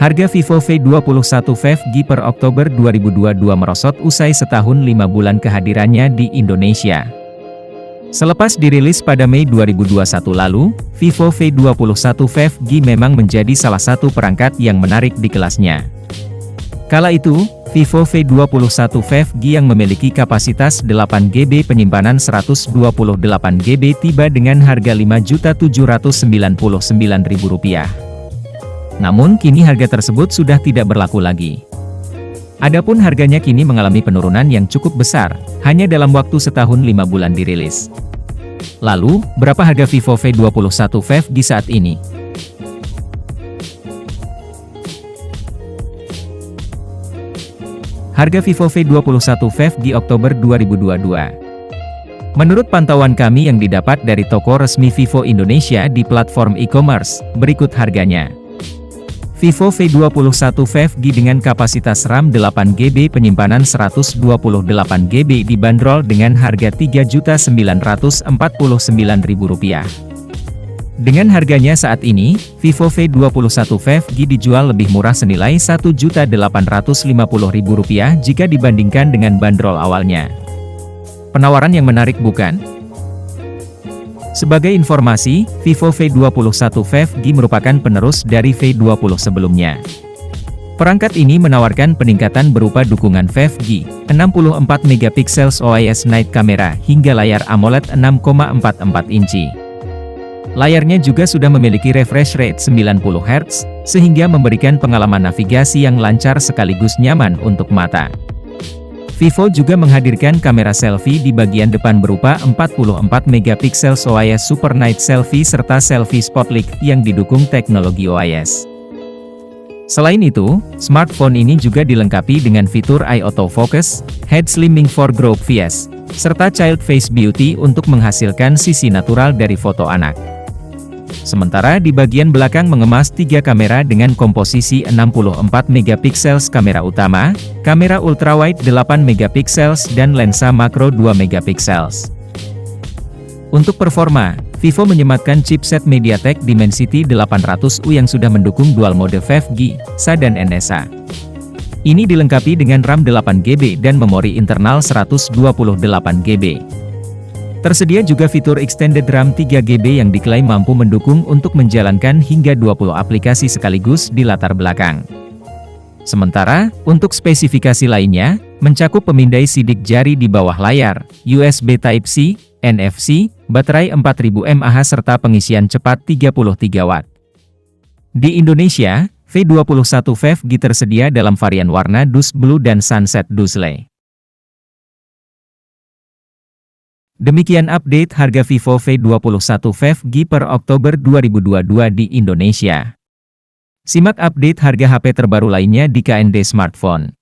Harga Vivo V21 5G per Oktober 2022 merosot usai setahun 5 bulan kehadirannya di Indonesia. Selepas dirilis pada Mei 2021 lalu, Vivo V21 5G memang menjadi salah satu perangkat yang menarik di kelasnya. Kala itu, Vivo V21 5G yang memiliki kapasitas 8GB penyimpanan 128GB tiba dengan harga Rp5.799.000. Namun kini harga tersebut sudah tidak berlaku lagi. Adapun harganya kini mengalami penurunan yang cukup besar, hanya dalam waktu setahun 5 bulan dirilis. Lalu, berapa harga Vivo V21 5G saat ini? Harga Vivo V21 5G Oktober 2022. Menurut pantauan kami yang didapat dari toko resmi Vivo Indonesia di platform e-commerce, berikut harganya. Vivo V21 5G dengan kapasitas RAM 8GB penyimpanan 128GB dibanderol dengan harga Rp3.949.000. Dengan harganya saat ini, Vivo V21 5G dijual lebih murah senilai Rp1.850.000 jika dibandingkan dengan bandrol awalnya. Penawaran yang menarik bukan? Sebagai informasi, Vivo V21 5G merupakan penerus dari V20 sebelumnya. Perangkat ini menawarkan peningkatan berupa dukungan 5G, 64MP OIS Night Camera hingga layar AMOLED 6,44 inci. Layarnya juga sudah memiliki refresh rate 90Hz, sehingga memberikan pengalaman navigasi yang lancar sekaligus nyaman untuk mata. Vivo juga menghadirkan kamera selfie di bagian depan berupa 44MP OIS Super Night Selfie serta Selfie Spotlight yang didukung teknologi OIS. Selain itu, smartphone ini juga dilengkapi dengan fitur Eye Autofocus, Head Slimming for Group Views, serta Child Face Beauty untuk menghasilkan sisi natural dari foto anak. Sementara di bagian belakang mengemas 3 kamera dengan komposisi 64MP kamera utama, kamera ultrawide 8MP dan lensa makro 2MP. Untuk performa, Vivo menyematkan chipset MediaTek Dimensity 800U yang sudah mendukung dual mode 5G, SA dan NSA. Ini dilengkapi dengan RAM 8GB dan memori internal 128GB. Tersedia juga fitur Extended RAM 3GB yang diklaim mampu mendukung untuk menjalankan hingga 20 aplikasi sekaligus di latar belakang. Sementara, untuk spesifikasi lainnya, mencakup pemindai sidik jari di bawah layar, USB Type-C, NFC, baterai 4000 mAh serta pengisian cepat 33 Watt. Di Indonesia, V21 5G tersedia dalam varian warna Dust Blue dan Sunset Dusle. Demikian update harga Vivo V21 5G per Oktober 2022 di Indonesia. Simak update harga HP terbaru lainnya di KND Smartphone.